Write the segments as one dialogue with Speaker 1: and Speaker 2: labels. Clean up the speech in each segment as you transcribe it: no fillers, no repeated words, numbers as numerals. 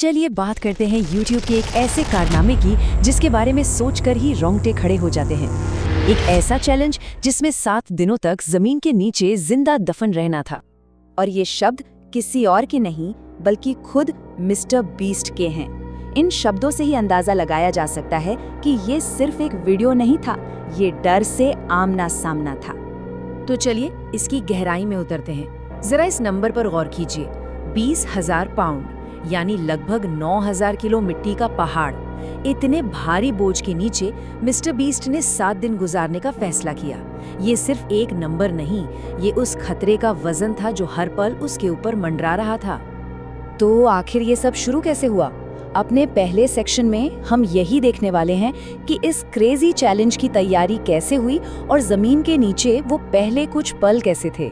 Speaker 1: चलिए बात करते हैं YouTube के एक ऐसे कारनामे की जिसके बारे में सोचकर ही रोंगटे खड़े हो जाते हैं। एक ऐसा चैलेंज जिसमें 7 दिनों तक जमीन के नीचे जिंदा दफन रहना था।
Speaker 2: और ये शब्द किसी और के नहीं बल्कि खुद मिस्टर बीस्ट के हैं। इन शब्दों से ही अंदाजा लगाया जा सकता है कि ये सिर्फ एक वीडियो नहीं था, ये डर से आमना सामना था।
Speaker 3: तो चलिए इसकी गहराई में उतरते हैं। जरा इस नंबर पर गौर कीजिए, 20,000 पाउंड यानी लगभग 9,000 किलो मिट्टी का पहाड़। इतने भारी बोझ के नीचे मिस्टर बीस्ट ने 7 दिन गुजारने का फैसला किया। ये सिर्फ एक नंबर नहीं, ये उस खतरे का वजन था जो हर पल उसके ऊपर मंडरा रहा था।
Speaker 2: तो आखिर ये सब शुरू कैसे हुआ? अपने पहले सेक्शन में हम यही देखने वाले हैं कि इस क्रेजी चैलेंज की तैयारी कैसे हुई और जमीन के नीचे वो पहले कुछ पल कैसे थे।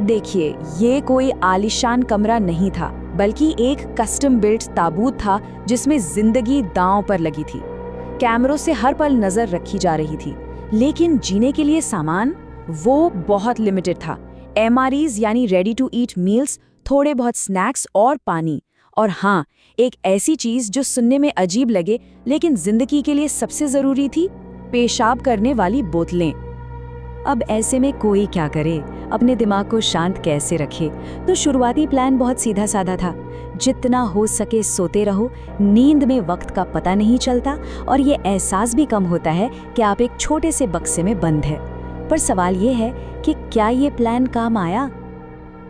Speaker 2: देखिए, ये कोई आलीशान कमरा नहीं था, बल्कि एक कस्टम बिल्ट ताबूत था जिसमें जिंदगी दांव पर लगी थी। कैमरों से हर पल नजर रखी जा रही थी, लेकिन जीने के लिए सामान वो बहुत लिमिटेड था। MREs यानी रेडी टू ईट मील्स, थोड़े बहुत स्नैक्स और पानी, और हाँ, एक ऐसी चीज जो सुनने में अजीब लगे लेकिन जिंदगी के लिए सबसे जरूरी थी, पेशाब करने वाली बोतलें।
Speaker 1: अब ऐसे में कोई क्या करे, अपने दिमाग को शांत कैसे रखे? तो शुरुआती प्लान बहुत सीधा साधा था। जितना हो सके सोते रहो, नींद में वक्त का पता नहीं चलता और ये एहसास भी कम होता है कि आप एक छोटे से बक्से में बंद है। पर सवाल ये है कि क्या ये प्लान काम आया?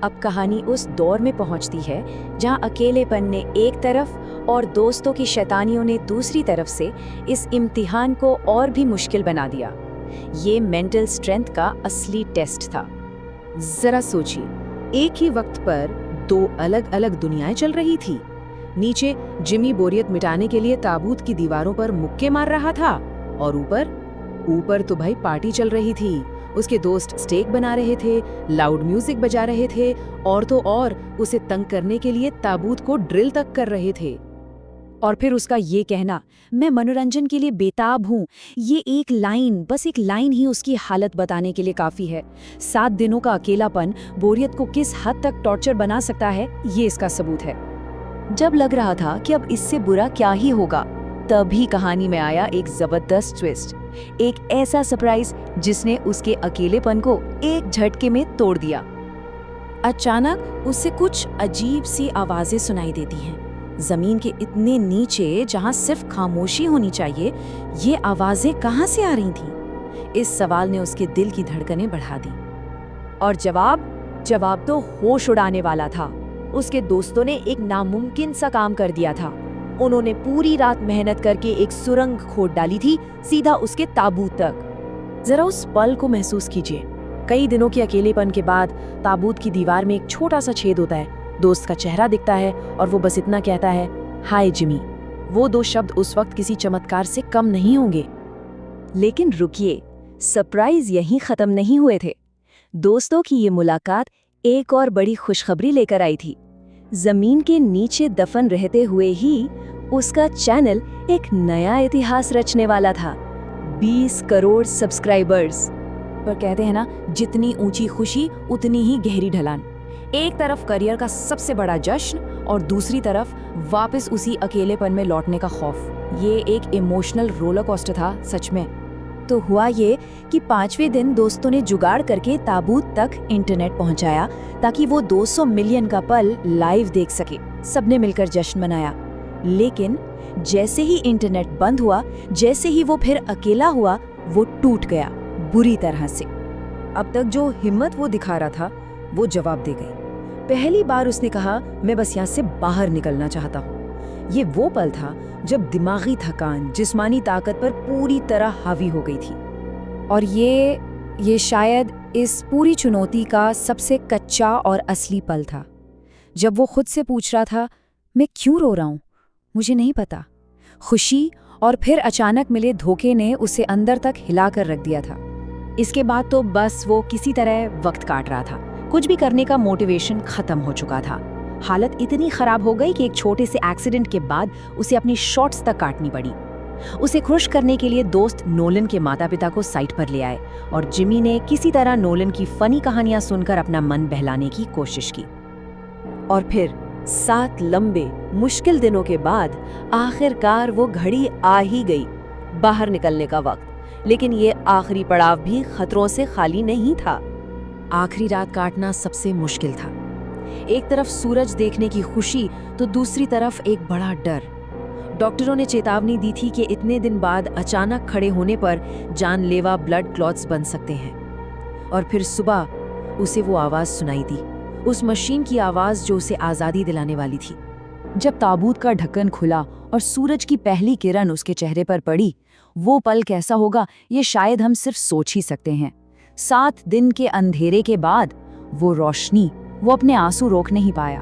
Speaker 3: अब कहानी उस दौर में पहुंचती है जहां अकेलेपन ने एक तरफ और दोस्तों की शैतानियों ने दूसरी तरफ से इस इम्तिहान को और भी मुश्किल बना दिया। ये मेंटल स्ट्रेंथ का असली टेस्ट था। जरा सोचिए, एक ही वक्त पर 2 अलग अलग दुनियाएं चल रही थी। नीचे जिमी बोरियत मिटाने के लिए ताबूत की दीवारों पर मुक्के मार रहा था, और ऊपर तो भाई पार्टी चल रही थी। उसके दोस्त स्टेक बना रहे थे, लाउड म्यूजिक बजा रहे थे, और तो और उसे तंग करने के लिए ताबूत को ड्रिल तक कर रहे थे।
Speaker 2: और फिर उसका ये कहना, मैं मनोरंजन के लिए बेताब हूँ, ये एक लाइन, बस एक लाइन ही उसकी हालत बताने के लिए काफी है। 7 दिनों का अकेलापन बोरियत को किस हद तक टॉर्चर बना सकता है, ये इसका सबूत है।
Speaker 1: जब लग रहा था कि अब इससे बुरा क्या ही होगा, तभी कहानी में आया एक जबरदस्त ट्विस्ट, एक ऐसा सरप्राइज जिसने उसके अकेलेपन को एक झटके में तोड़ दिया।
Speaker 2: अचानक उसे कुछ अजीब सी आवाजें सुनाई देती हैं। जमीन के इतने नीचे जहां सिर्फ खामोशी होनी चाहिए, ये आवाजें कहां से आ रही थीं? इस सवाल ने उसके दिल की धड़कनें बढ़ा दी। और जवाब तो होश उड़ाने वाला था। उसके दोस्तों ने एक नामुमकिन सा काम कर दिया था। उन्होंने पूरी रात मेहनत करके एक सुरंग खोद डाली थी, सीधा उसके ताबूत तक। जरा उस पल को महसूस कीजिए। कई दिनों के अकेलेपन के बाद ताबूत की दीवार में एक छोटा सा छेद होता है। दोस्त का चेहरा दिखता है और वो बस इतना कहता है, हाय जिमी। वो 2 शब्द उस वक्त किसी चमत्कार से कम नहीं होंगे।
Speaker 1: लेकिन रुकिए, सरप्राइज यहीं खत्म नहीं हुए थे। दोस्तों की ये मुलाकात एक और बड़ी खुशखबरी लेकर आई थी। जमीन के नीचे दफन रहते हुए ही उसका चैनल एक नया इतिहास रचने वाला था। 20 करोड़ सब्सक्राइबर्स।
Speaker 2: पर कहते हैं ना, जितनी ऊंची खुशी उतनी ही गहरी ढलान। एक तरफ करियर का सबसे बड़ा जश्न और दूसरी तरफ वापस उसी अकेलेपन में लौटने का खौफ। ये एक इमोशनल रोलर कोस्टर था सच में। तो हुआ ये कि 5वें दिन दोस्तों ने जुगाड़ करके ताबूत तक इंटरनेट पहुंचाया ताकि वो 200 मिलियन का पल लाइव देख सके। सबने मिलकर जश्न मनाया। लेकिन जैसे ही इंटरनेट बंद हुआ, जैसे ही वो फिर अकेला हुआ, वो टूट गया बुरी तरह से। अब तक जो हिम्मत वो दिखा रहा था, वो जवाब दे गई। पहली बार उसने कहा, मैं बस यहाँ से बाहर निकलना चाहता हूँ। ये वो पल था जब दिमागी थकान जिस्मानी ताकत पर पूरी तरह हावी हो गई थी। और ये शायद इस पूरी चुनौती का सबसे कच्चा और असली पल था, जब वो खुद से पूछ रहा था, मैं क्यों रो रहा हूँ? मुझे नहीं पता। खुशी और फिर अचानक मिले धोखे ने उसे अंदर तक हिलाकर रख दिया था। इसके बाद तो बस वो किसी तरह वक्त काट रहा था। कुछ भी करने का मोटिवेशन खत्म हो चुका था। हालत इतनी खराब हो गई कि एक छोटे से एक्सीडेंट के बाद उसे अपनी शॉट्स तक काटनी पड़ी। उसे खुश करने के लिए दोस्त नोलन के माता पिता को साइट पर ले आए और जिमी ने किसी तरह नोलन की फनी कहानियां सुनकर अपना मन बहलाने की कोशिश की। और फिर
Speaker 3: 7 लंबे मुश्किल दिनों के बाद आखिरकार वो घड़ी आ ही गई, बाहर निकलने का वक्त। लेकिन ये आखिरी पड़ाव भी खतरों से खाली नहीं था।
Speaker 2: आखिरी रात काटना सबसे मुश्किल था। एक तरफ सूरज देखने की खुशी तो दूसरी तरफ एक बड़ा डर। डॉक्टरों ने चेतावनी दी थी कि इतने दिन बाद अचानक खड़े होने पर जानलेवा ब्लड क्लॉट्स बन सकते हैं। और फिर सुबह उसे वो आवाज़ सुनाई दी, उस मशीन की आवाज़ जो उसे आज़ादी दिलाने वाली थी।
Speaker 1: जब ताबूत का ढक्कन खुला और सूरज की पहली किरण उसके चेहरे पर पड़ी, वो पल कैसा होगा ये शायद हम सिर्फ सोच ही सकते हैं। 7 दिन के अंधेरे के बाद वो रोशनी, वो अपने आंसू रोक नहीं पाया।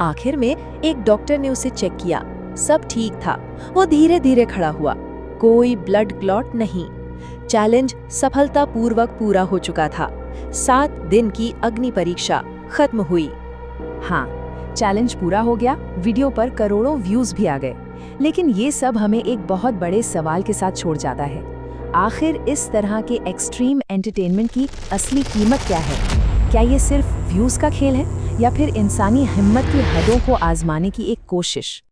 Speaker 3: आखिर में एक डॉक्टर ने उसे चेक किया, सब ठीक था। वो धीरे धीरे खड़ा हुआ, कोई ब्लड क्लॉट नहीं। चैलेंज सफलतापूर्वक पूरा हो चुका था। 7 दिन की अग्नि परीक्षा खत्म हुई।
Speaker 1: हाँ, चैलेंज पूरा हो गया, वीडियो पर करोड़ों व्यूज भी आ गए। लेकिन ये सब हमें एक बहुत बड़े सवाल के साथ छोड़ जाता है। आखिर इस तरह के एक्सट्रीम एंटरटेनमेंट की असली कीमत क्या है? क्या ये सिर्फ व्यूज का खेल है या फिर इंसानी हिम्मत की हदों को आजमाने की एक कोशिश?